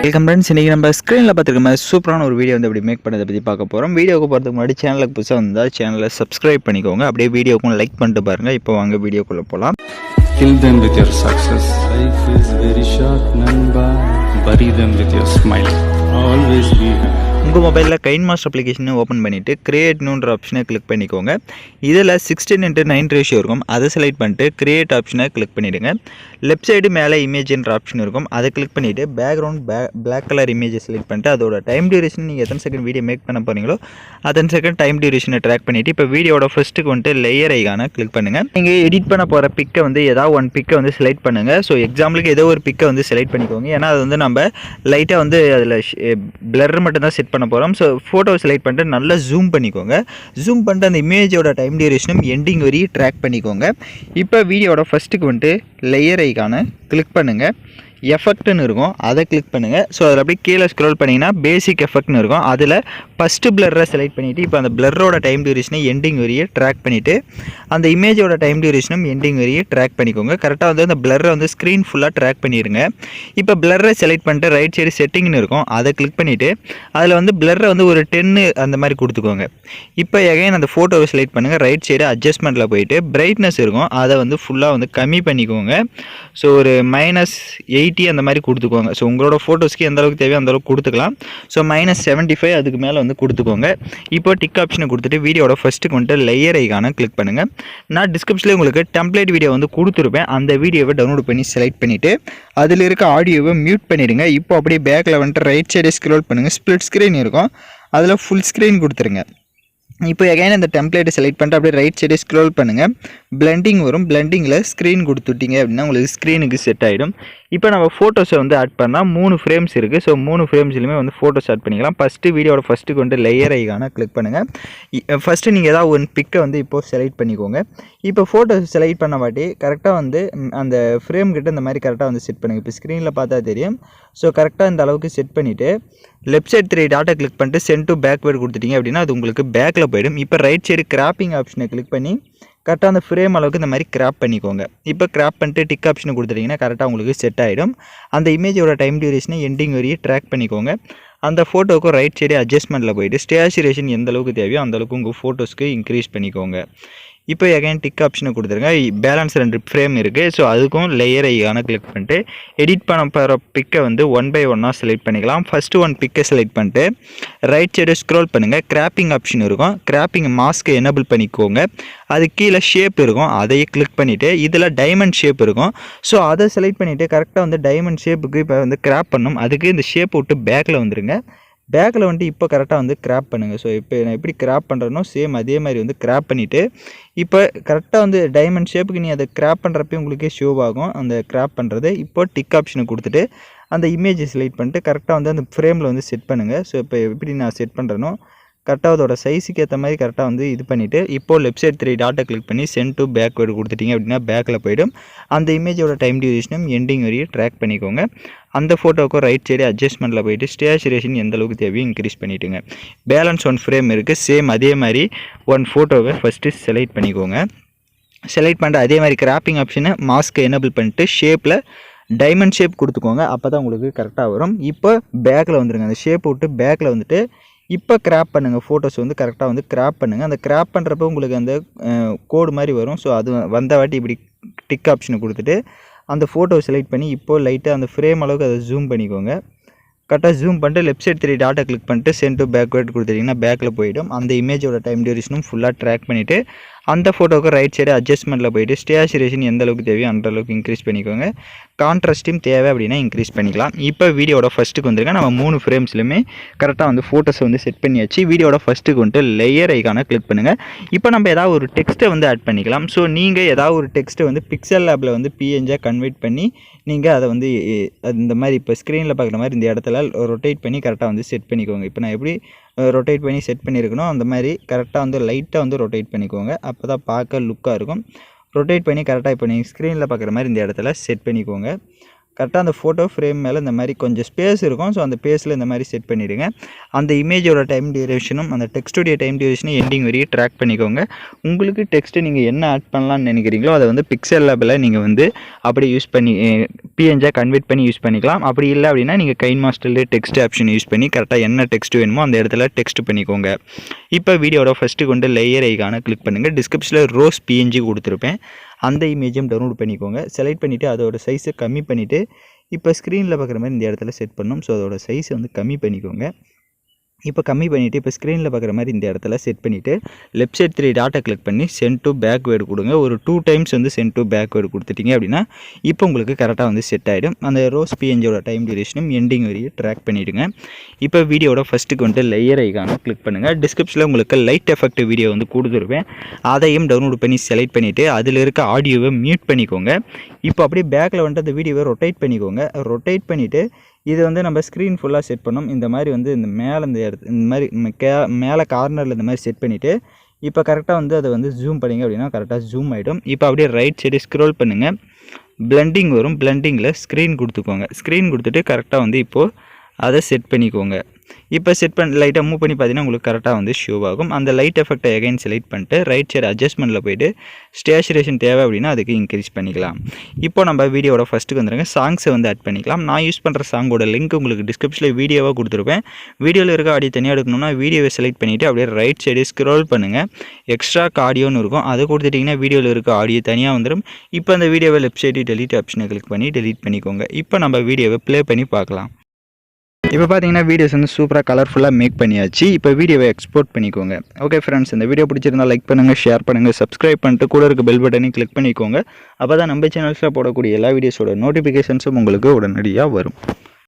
Welcome friends. இன்றைக்கி நம்ம ஸ்க்ரீனில் பார்த்துருக்க மாதிரி சூப்பரான ஒரு வீடியோ வந்து அப்படி மேக் பண்ணதை பற்றி பார்க்க போகிறோம். வீடியோவுக்கு போகிறதுக்கு முன்னாடி சேனலுக்கு புதுசாக வந்தால் சேனலை சப்ஸ்கிரைப் பண்ணிக்கோங்க. அப்படியே வீடியோக்கும் லைக் பண்ணிட்டு பாருங்கள். இப்போ வாங்க வீடியோக்குள்ளே போகலாம். Kill them with your success. Life is very short, namba. Bury them with your smile. Always be happy. உங்கள் மொபைலில் கைன்மாஸ்டர் அப்ளிகேஷனை ஓப்பன் பண்ணிவிட்டு கிரியேட் நியூன்ற ஆப்ஷனை கிளிக் பண்ணிக்கோங்க. இதில் 16:9 ரேஷியோ இருக்கும். அதை செலக்ட் பண்ணிட்டு கிரியேட் ஆப்ஷனை கிளிக் பண்ணிவிடுங்க. லெஃப்ட் சைடு மேலே இமேஜ்ன்ற ஆப்ஷன் இருக்கும். அதை கிளிக் பண்ணிவிட்டு பேக்ரவுண்ட் பிளாக் கலர் இமேஜை செலக்ட் பண்ணிட்டு அதோட டைம் டியூரேஷன் நீங்கள் எத்தனை செகண்ட் வீடியோ மேக் பண்ண போகிறீங்களோ அத்தனை செகண்ட் டைம் டியூரேஷனை ட்ராக் பண்ணிவிட்டு இப்போ வீடியோட ஃபஸ்ட்டுக்கு வந்துட்டு லேயர் ஐகானை கிளிக் பண்ணுங்கள். நீங்கள் எடிட் பண்ண போகிற பிக்கை வந்து ஏதாவது ஒன் பிக்கை வந்து செலக்ட் பண்ணுங்கள். ஸோ எக்ஸாம்பிளுக்கு ஏதோ ஒரு பிக்கை வந்து செலக்ட் பண்ணிக்கோங்க. ஏன்னா அது வந்து நம்ம லைட்டாக வந்து அதில் பிளர் மட்டும் தான் செட் பண்ண போகிறோம். ஸோ ஃபோட்டோ செலக்ட் பண்ணிட்டு நல்லா ஜூம் பண்ணிக்கோங்க. ஜூம் பண்ணிட்டு அந்த இமேஜோட டைம் டியூரேஷனும் எண்டிங் வரையும் ட்ராக் பண்ணிக்கோங்க. இப்போ வீடியோட ஃபஸ்ட்டுக்கு வந்துட்டு லேயர் ஐகானை கிளிக் பண்ணுங்கள். எஃபெக்ட்னு இருக்கும், அதை கிளிக் பண்ணுங்கள். ஸோ அதில் அப்படியே கீழே ஸ்க்ரோல் பண்ணிங்கன்னா பேசிக் எஃபெக்ட்னு இருக்கும். அதில் ஃபஸ்ட்டு பிளரை செலக்ட் பண்ணிவிட்டு இப்போ அந்த பிளரோட டைம் டியூரேஷனை எண்டிங் வரையே ட்ராக் பண்ணிவிட்டு அந்த இமேஜோட டைம் டியூரேஷனும் எண்டிங் வரையே ட்ராக் பண்ணிக்கோங்க. கரெக்டாக வந்து அந்த பிளரை வந்து ஸ்க்ரீன் ஃபுல்லாக ட்ராக் பண்ணிடுங்க. இப்போ பிளரை செலக்ட் பண்ணிட்டு ரைட் சைடு செட்டிங்னு இருக்கும், அதை கிளிக் பண்ணிவிட்டு அதில் வந்து பிளரை வந்து ஒரு 10 அந்த மாதிரி கொடுத்துக்கோங்க. இப்போ எகைன் அந்த ஃபோட்டோவை செலக்ட் பண்ணுங்கள். ரைட் சைடு அட்ஜஸ்ட்மெண்ட்டில் போயிட்டு பிரைட்னஸ் இருக்கும், அதை வந்து ஃபுல்லாக வந்து கம்மி பண்ணிக்கோங்க. ஸோ ஒரு -80 அந்த மாதிரி கொடுத்துக்கோங்க. ஸோ உங்களோட ஃபோட்டோஸ்க்கு எந்த அளவுக்கு தேவையோ அந்த அளவுக்கு கொடுத்துக்கலாம். ஸோ -75 அதுக்கு மேலே வந்து கொடுத்துக்கோங்க. இப்போ டிக் ஆப்ஷனை கொடுத்துட்டு வீடியோட ஃபஸ்ட்டுக்கு வந்துட்டு லேயர் ஐகானை கிளிக் பண்ணுங்கள். நான் டிஸ்கிரிப்ஷனில் உங்களுக்கு டெம்ப்ளேட் வீடியோ வந்து கொடுத்துருப்பேன். அந்த வீடியோவை டவுன்லோட் பண்ணி செலக்ட் பண்ணிவிட்டு அதில் இருக்க ஆடியோவை மியூட் பண்ணிவிடுங்க. இப்போ அப்படியே பேக்கில் வந்துட்டு ரைட் சைடே ஸ்க்ரோல் பண்ணுங்கள். ஸ்ப்ளிட் ஸ்க்ரீன் இருக்கும், அதில் ஃபுல் ஸ்க்ரீன் கொடுத்துருங்க. இப்போ எகைன் அந்த டெம்ப்ளேட்டை செலக்ட் பண்ணிட்டு அப்படியே ரைட் சைடே ஸ்க்ரோல் பண்ணுங்கள். பிளெண்டிங் வரும், பிளெண்டிங்கில் ஸ்க்ரீன் கொடுத்துட்டிங்க அப்படின்னா உங்களுக்கு ஸ்க்ரீனுக்கு செட் ஆகிடும். இப்போ நம்ம ஃபோட்டோஸை வந்து ஆட் பண்ணால் 3 ஃப்ரேம்ஸ் இருக்குது. ஸோ 3 ஃப்ரேம்ஸ்லையுமே வந்து ஃபோட்டோஸ் ஆட் பண்ணிக்கலாம். ஃபஸ்ட்டு வீடியோட ஃபஸ்ட்டுக்கு வந்து லேயர் ஐகானை கிளிக் பண்ணுங்கள். ஃபஸ்ட்டு நீங்கள் ஏதாவது ஒன் பிக்கை வந்து இப்போது செலக்ட் பண்ணிக்கோங்க. இப்போ ஃபோட்டோஸ் செலக்ட் பண்ண வாட்டி கரெக்டாக வந்து அந்த ஃப்ரேம் கிட்ட இந்த மாதிரி கரெக்டாக வந்து செட் பண்ணுங்கள். இப்போ ஸ்க்ரீனில் பார்த்தா தெரியும். ஸோ கரெக்டாக இந்த அளவுக்கு செட் பண்ணிவிட்டு லெஃப்ட் சைடு 3 டாட்டை கிளிக் பண்ணிட்டு சென்ட் டு பேக்வேர்டு கொடுத்துட்டிங்க அப்படின்னா அது உங்களுக்கு பேக்கில் போயிடும். இப்போ ரைட் சைடு கிராப்பிங் ஆப்ஷனை கிளிக் பண்ணி கரெக்டாக அந்த ஃப்ரேம் அளவுக்கு இந்த மாதிரி கிராப் பண்ணிக்கோங்க. இப்போ கிராப் பண்ணிட்டு டிக் ஆப்ஷனை கொடுத்துட்டிங்கன்னா கரெக்டாக உங்களுக்கு செட் ஆகிடும். அந்த இமேஜோட டைம் டியூரேஷனை எண்டிங் வரையே ட்ராக் பண்ணிக்கோங்க. அந்த ஃபோட்டோவுக்கு ரைட் சைடு அட்ஜஸ்ட்மெண்ட்டில் போயிட்டு ஸ்டேச்சுரேஷன் எந்த அளவுக்கு தேவையோ அந்தளவுக்கு உங்கள் ஃபோட்டோஸ்க்கு இன்க்ரீஸ் பண்ணிக்கோங்க. இப்போ எகைன் டிக் ஆப்ஷனை கொடுத்துருங்க. பேலன்ஸ் 2 ஃப்ரேம் இருக்குது. ஸோ அதுக்கும் லேயர் ஐகானை கிளிக் பண்ணிட்டு எடிட் பண்ண போகிற பிக்கை வந்து 1 by 1 செலக்ட் பண்ணிக்கலாம். ஃபஸ்ட்டு 1 பிக்கை செலக்ட் பண்ணிட்டு ரைட் சைடு ஸ்க்ரோல் பண்ணுங்கள். கிராப்பிங் ஆப்ஷன் இருக்கும், கிராப்பிங் மாஸ்க்கை எனேபிள் பண்ணிக்கோங்க. அது கீழே ஷேப் இருக்கும், அதையே கிளிக் பண்ணிவிட்டு இதில் டைமண்ட் ஷேப் இருக்கும். ஸோ அதை செலக்ட் பண்ணிவிட்டு கரெக்டாக வந்து டைமண்ட் ஷேப்புக்கு இப்போ வந்து கிராப் பண்ணணும். அதுக்கு இந்த ஷேப் விட்டு பேக்கில் வந்துடுங்க. பேக்கில் வந்துட்டு இப்போ கரெக்டாக வந்து கிராப் பண்ணுங்கள். ஸோ இப்போ நான் எப்படி கிராப் பண்ணுறேனோ சேம் அதே மாதிரி வந்து கிராப் பண்ணிவிட்டு இப்போ கரெக்டாக வந்து டைமண்ட் ஷேப்புக்கு நீ அதை கிராப் பண்ணுறப்ப உங்களுக்கே ஷோ ஆகும் அந்த கிராப் பண்ணுறது. இப்போ டிக் ஆப்ஷனை கொடுத்துட்டு அந்த இமேஜை செலக்ட் பண்ணிட்டு கரெக்டாக வந்து அந்த ஃப்ரேமில் வந்து செட் பண்ணுங்கள். ஸோ இப்போ எப்படி நான் செட் பண்ணுறேனோ கரெக்டாக அதோட சைஸுக்கு ஏற்ற மாதிரி கரெக்டாக வந்து இது பண்ணிவிட்டு இப்போது லெஃப்ட் சைடு 3 டாட்டை கிளிக் பண்ணி சென்ட் டு பேக்வேர்டு கொடுத்துட்டிங்க அப்படின்னா பேக்கில் போய்டும். அந்த இமேஜோட டைம் டியூரேஷனும் எண்டிங் வரையும் ட்ராக் பண்ணிக்கோங்க. அந்த ஃபோட்டோவுக்கும் ரைட் சைடு அட்ஜஸ்ட்மெண்ட்டில் போய்ட்டு ஸ்டேச்சுரேஷன் எந்த அளவுக்கு தேவையோ இன்க்ரீஸ் பண்ணிவிட்டுங்க. பேலன்ஸ் 1 ஃப்ரேம் இருக்குது. சேம் அதே மாதிரி 1 ஃபோட்டோவை ஃபஸ்ட்டு செலக்ட் பண்ணிக்கோங்க. செலக்ட் பண்ணிட்டு அதே மாதிரி கிராப்பிங் ஆப்ஷனை மாஸ்க்கை எனேபிள் பண்ணிட்டு ஷேப்பில் டைமண்ட் ஷேப் கொடுத்துக்கோங்க. அப்போ தான் உங்களுக்கு கரெக்டாக வரும். இப்போ பேக்கில் வந்துடுங்க. அந்த ஷேப் விட்டு பேக்கில் வந்துட்டு இப்போ கிராப் பண்ணுங்கள். ஃபோட்டோஸ் வந்து கரெக்டாக வந்து கிராப் பண்ணுங்கள். அந்த கிராப் பண்ணுறப்போ உங்களுக்கு அந்த கோடு மாதிரி வரும். ஸோ அது வந்த வாட்டி இப்படி டிக் ஆப்ஷனை கொடுத்துட்டு அந்த ஃபோட்டோவை செலக்ட் பண்ணி இப்போது லைட்டாக அந்த ஃப்ரேம் அளவுக்கு அதை ஜூம் பண்ணிக்கோங்க. கரெக்டாக ஜூம் பண்ணிட்டு லெஃப்ட் சைடு 3 டாட்டை கிளிக் பண்ணிட்டு சென்ட் டு பேக்வேர்டு கொடுத்துட்டிங்கன்னா பேக்கில் போய்டும். அந்த இமேஜோட டைம் டியூரேஷனும் ஃபுல்லாக ட்ராக் பண்ணிவிட்டு அந்த ஃபோட்டோவுக்கு ரைட் சைடு அட்ஜஸ்ட்மெண்ட்டில் போய்ட்டு ஸ்டேச்சுரேஷன் எந்த அளவுக்கு தேவையோ அந்த அளவுக்கு இன்க்ரீஸ் பண்ணிக்கோங்க. கான்ட்ராஸ்ட்டும் தேவை அப்படின்னா இன்க்ரீஸ் பண்ணிக்கலாம். இப்போ வீடியோட ஃபஸ்ட்டுக்கு வந்துருங்க. நம்ம 3 ஃப்ரேம்ஸ்லையுமே கரெக்டாக வந்து ஃபோட்டோஸை வந்து செட் பண்ணியாச்சு. வீடியோட ஃபஸ்ட்டுக்கு வந்துட்டு லேயர் ஐகானை கிளிக் பண்ணுங்கள். இப்போ நம்ம ஏதாவது ஒரு டெக்ஸ்ட்டை வந்து ஆட் பண்ணிக்கலாம். ஸோ நீங்கள் ஏதாவது ஒரு டெக்ஸ்ட்டை வந்து பிக்சல் லேபில் வந்து PNG கன்வெர்ட் பண்ணி நீங்கள் அதை வந்து இந்த மாதிரி இப்போ ஸ்க்ரீனில் பார்க்குற மாதிரி இந்த இடத்துல ரொட்டேட் பண்ணி கரெக்டாக வந்து செட் பண்ணிக்கோங்க. இப்போ நான் எப்படி ரொட்டேட் பண்ணி செட் பண்ணியிருக்கணும் அந்த மாதிரி கரெக்டாக வந்து லைட்டாக வந்து ரொட்டேட் பண்ணிக்கோங்க. அப்போ தான் பார்க்க லுக்காக இருக்கும். ரொட்டேட் பண்ணி கரெக்டாக இப்போ நீங்கள் ஸ்க்ரீனில் பார்க்குற மாதிரி இந்த இடத்துல செட் பண்ணிக்கோங்க. கரெக்டாக அந்த ஃபோட்டோ ஃப்ரேம் மேலே இந்த மாதிரி கொஞ்சம் ஸ்பேஸ் இருக்கும். ஸோ அந்த ஸ்பேஸில் இந்த மாதிரி செட் பண்ணிவிடுங்க. அந்த இமேஜோட டைம் டியூரேஷனும் அந்த டெக்ஸ்ட்டுடைய டைம் டியூரேஷனும் எண்டிங் வரையும் ட்ராக் பண்ணிக்கோங்க. உங்களுக்கு டெக்ஸ்ட்டு நீங்கள் என்ன ஆட் பண்ணலான்னு நினைக்கிறீங்களோ அதை வந்து பிக்சல் லேபில் நீங்கள் வந்து அப்படி யூஸ் பண்ணி பிஎன்ஜியாக கன்வெர்ட் பண்ணி யூஸ் பண்ணிக்கலாம். அப்படி இல்லை அப்படின்னா நீங்கள் கைன்மாஸ்டர்லேயே டெக்ஸ்ட் ஆப்ஷன் யூஸ் பண்ணி கரெக்டாக என்ன டெக்ஸ்ட் வேணுமோ அந்த இடத்துல டெக்ஸ்ட் பண்ணிக்கோங்க. இப்போ வீடியோட ஃபஸ்ட்டு கொண்டு லேயர் ஐகானை கிளிக் பண்ணுங்கள். டிஸ்கிரிப்ஷனில் ரோஸ் பிஎன்ஜி கொடுத்துருப்பேன். அந்த இமேஜும் டவுன்லோட் பண்ணிக்கோங்க. செலக்ட் பண்ணிவிட்டு அதோட சைஸை கம்மி பண்ணிவிட்டு இப்போ ஸ்க்ரீனில் பார்க்குற மாதிரி இந்த இடத்துல செட் பண்ணணும். ஸோ அதோட சைஸை வந்து கம்மி பண்ணிக்கோங்க. இப்போ கம்மி பண்ணிவிட்டு இப்போ ஸ்க்ரீனில் பார்க்குற மாதிரி இந்த இடத்துல செட் பண்ணிவிட்டு லெஃப்ட் சைட் 3 டாட்டை கிளிக் பண்ணி சென்ட் டு பேக்வேர்டு கொடுங்க. ஒரு 2 டைம்ஸ் வந்து சென்ட் டு பேக்வேர்டு கொடுத்துட்டிங்க அப்படின்னா இப்போ உங்களுக்கு கரெக்டாக வந்து செட் ஆகிடும். அந்த ரோஸ் பிஎன்ஜியோட டைம் டியூரேஷனும் எண்டிங் வரையும் ட்ராக் பண்ணிவிடுங்க. இப்போ வீடியோட ஃபஸ்ட்டுக்கு வந்து லேயர் ஐகானை கிளிக் பண்ணுங்கள். டிஸ்கிரிப்ஷனில் உங்களுக்கு லைட் எஃபெக்ட் வீடியோ வந்து கொடுத்துருப்பேன். அதையும் டவுன்லோட் பண்ணி செலக்ட் பண்ணிவிட்டு அதில் இருக்க ஆடியோவை மியூட் பண்ணிக்கோங்க. இப்போ அப்படியே பேக்கில் வந்துட்டு அந்த வீடியோவை ரொட்டேட் பண்ணிக்கோங்க. ரொட்டேட் பண்ணிவிட்டு இது வந்து நம்ம ஸ்க்ரீன் ஃபுல்லாக செட் பண்ணோம். இந்த மாதிரி வந்து இந்த மேலே இந்த மாதிரி மேலே கார்னரில் இந்த மாதிரி செட் பண்ணிவிட்டு இப்போ கரெக்டாக வந்து அதை வந்து ஜூம் பண்ணிங்க அப்படின்னா கரெக்டாக ஜூம் ஆகிடும். இப்போ அப்படியே ரைட் சைடு ஸ்க்ரோல் பண்ணுங்கள். பிளெண்டிங் வரும். பிளெண்டிங்கில் ஸ்க்ரீன் கொடுத்துக்கோங்க. ஸ்க்ரீன் கொடுத்துட்டு கரெக்டாக வந்து இப்போது அதை செட் பண்ணிக்கோங்க. இப்போ செட் பண்ணி லைட்டாக மூவ் பண்ணி பார்த்தீங்கன்னா உங்களுக்கு கரெக்டாக வந்து ஷோ ஆகும். அந்த லைட் எஃபெக்டை எகைன் செலக்ட் பண்ணிட்டு ரைட் சைடு அட்ஜஸ்ட்மெண்ட்டில் போய்ட்டு ஸ்டேச்சுரேஷன் தேவை அப்படின்னா அதுக்கு இன்க்ரீஸ் பண்ணிக்கலாம். இப்போ நம்ம வீடியோட ஃபஸ்ட்டுக்கு வந்துடுங்க. சாங்ஸை வந்து ஆட் பண்ணிக்கலாம். நான் யூஸ் பண்ணுற சாங்கோட லிங்க் உங்களுக்கு டிஸ்கிரிப்ஷனில் வீடியோவாக கொடுத்துருப்பேன். வீடியோவில் இருக்க ஆடியோ தனியாக எடுக்கணும்னா வீடியோவை செலக்ட் பண்ணிவிட்டு அப்படியே ரைட் சைடு ஸ்க்ரோல் பண்ணுங்கள். எக்ஸ்ட்ரா ஆடியோன்னு இருக்கும். அதை கொடுத்துட்டிங்கன்னா வீடியோவில் இருக்க ஆடியோ தனியாக வந்துடும். இப்போ அந்த வீடியோவை லெஃப்ட் சைடு டெலீட் ஆப்ஷனை கிளிக் பண்ணி டெலீட் பண்ணிக்கோங்க. இப்போ நம்ம வீடியோவை ப்ளே பண்ணி பார்க்கலாம். இப்போ பார்த்தீங்கன்னா வீடியோஸ் வந்து சூப்பராக கலர்ஃபுல்லாக மேக் பண்ணியாச்சு. இப்போ வீடியோவை எக்ஸ்போர்ட் பண்ணிக்கோங்க. ஓகே ஃப்ரெண்ட்ஸ், இந்த வீடியோ பிடிச்சிருந்தா லைக் பண்ணுங்கள், ஷேர் பண்ணுங்கள், சப்ஸ்கிரைப் பண்ணிட்டு கூட இருக்க பெல் பட்டனையும் கிளிக் பண்ணிக்கோங்க. அப்போ தான் நம்ம சேனல்ஸில் போடக்கூடிய எல்லா வீடியோஸோட நோட்டிஃபிகேஷன்ஸும் உங்களுக்கு உடனடியாக வரும்.